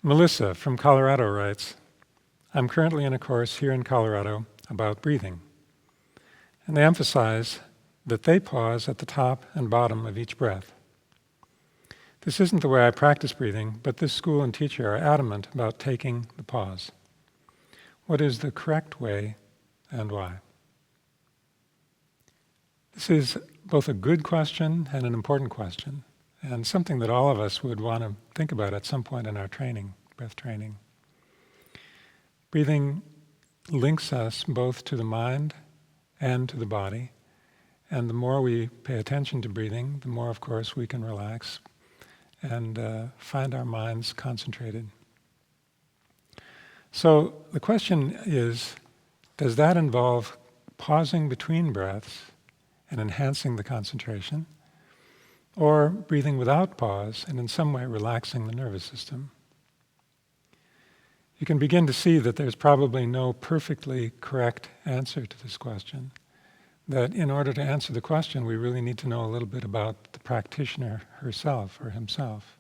Melissa from Colorado writes, I'm currently in a course here in Colorado about breathing. And they emphasize that they pause at the top and bottom of each breath. This isn't the way I practice breathing, but this school and teacher are adamant about taking the pause. What is the correct way and why? This is both a good question and an important question, and something that all of us would want to think about at some point in our training, breath training. Breathing links us both to the mind and to the body, and the more we pay attention to breathing, the more, of course, we can relax and find our minds concentrated. So the question is, does that involve pausing between breaths and enhancing the concentration, or breathing without pause and in some way relaxing the nervous system? You can begin to see that there's probably no perfectly correct answer to this question. That in order to answer the question, we really need to know a little bit about the practitioner herself or himself.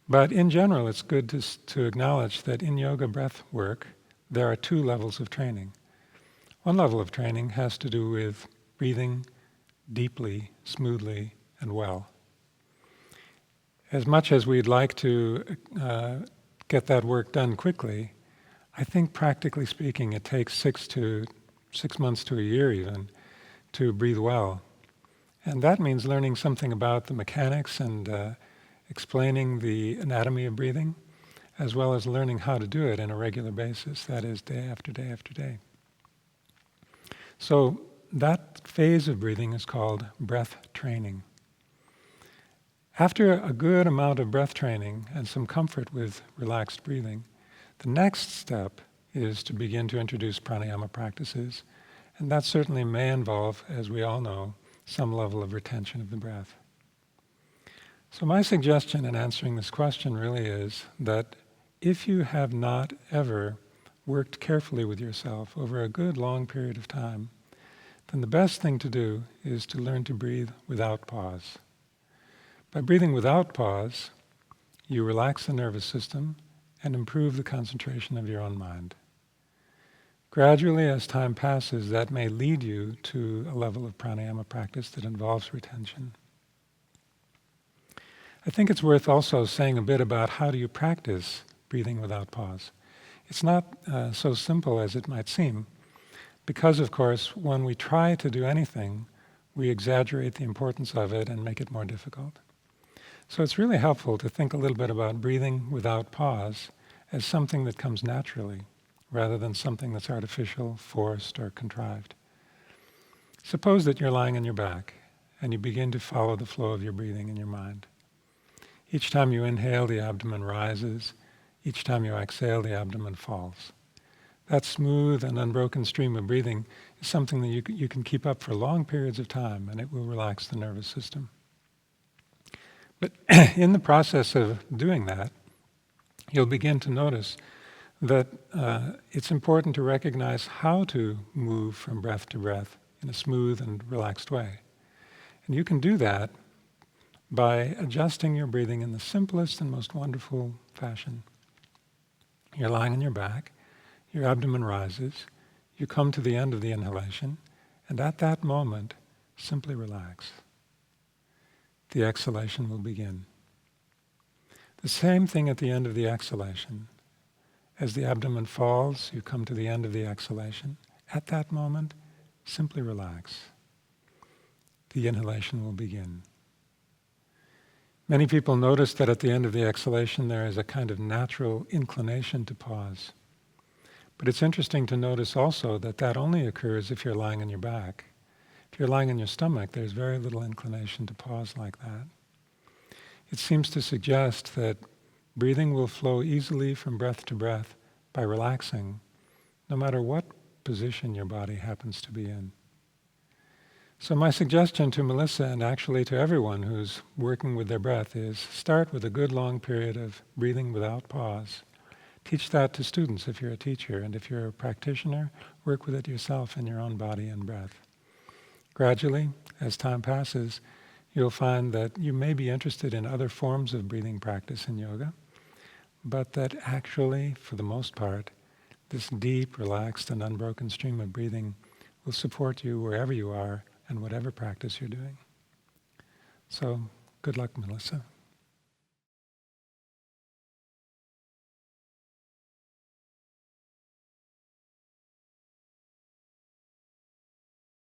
But in general, it's good to acknowledge that in yoga breath work, there are two levels of training. One level of training has to do with breathing deeply, smoothly, and well. As much as we'd like to get that work done quickly, I think practically speaking, it takes 6 months to a year even to breathe well. And that means learning something about the mechanics and explaining the anatomy of breathing, as well as learning how to do it on a regular basis, that is, day after day after day. So that phase of breathing is called breath training. After a good amount of breath training and some comfort with relaxed breathing, the next step is to begin to introduce pranayama practices, and that certainly may involve, as we all know, some level of retention of the breath. So my suggestion in answering this question really is that if you have not ever worked carefully with yourself over a good long period of time, then the best thing to do is to learn to breathe without pause. By breathing without pause, you relax the nervous system and improve the concentration of your own mind. Gradually, as time passes, that may lead you to a level of pranayama practice that involves retention. I think it's worth also saying a bit about how do you practice breathing without pause. It's not so simple as it might seem, because, of course, when we try to do anything, we exaggerate the importance of it and make it more difficult. So it's really helpful to think a little bit about breathing without pause as something that comes naturally, rather than something that's artificial, forced, or contrived. Suppose that you're lying on your back, and you begin to follow the flow of your breathing in your mind. Each time you inhale, the abdomen rises. Each time you exhale, the abdomen falls. That smooth and unbroken stream of breathing is something that you can keep up for long periods of time, and it will relax the nervous system. But in the process of doing that, you'll begin to notice that it's important to recognize how to move from breath to breath in a smooth and relaxed way. And you can do that by adjusting your breathing in the simplest and most wonderful fashion. You're lying on your back, your abdomen rises, you come to the end of the inhalation, and at that moment, simply relax. The exhalation will begin. The same thing at the end of the exhalation. As the abdomen falls, you come to the end of the exhalation. At that moment, simply relax. The inhalation will begin. Many people notice that at the end of the exhalation there is a kind of natural inclination to pause. But it's interesting to notice also that that only occurs if you're lying on your back. If you're lying on your stomach, there's very little inclination to pause like that. It seems to suggest that breathing will flow easily from breath to breath by relaxing, no matter what position your body happens to be in. So my suggestion to Melissa, and actually to everyone who's working with their breath, is start with a good long period of breathing without pause. Teach that to students if you're a teacher, and if you're a practitioner, work with it yourself in your own body and breath. Gradually, as time passes, you'll find that you may be interested in other forms of breathing practice in yoga, but that actually, for the most part, this deep, relaxed, and unbroken stream of breathing will support you wherever you are and whatever practice you're doing. So, good luck, Melissa.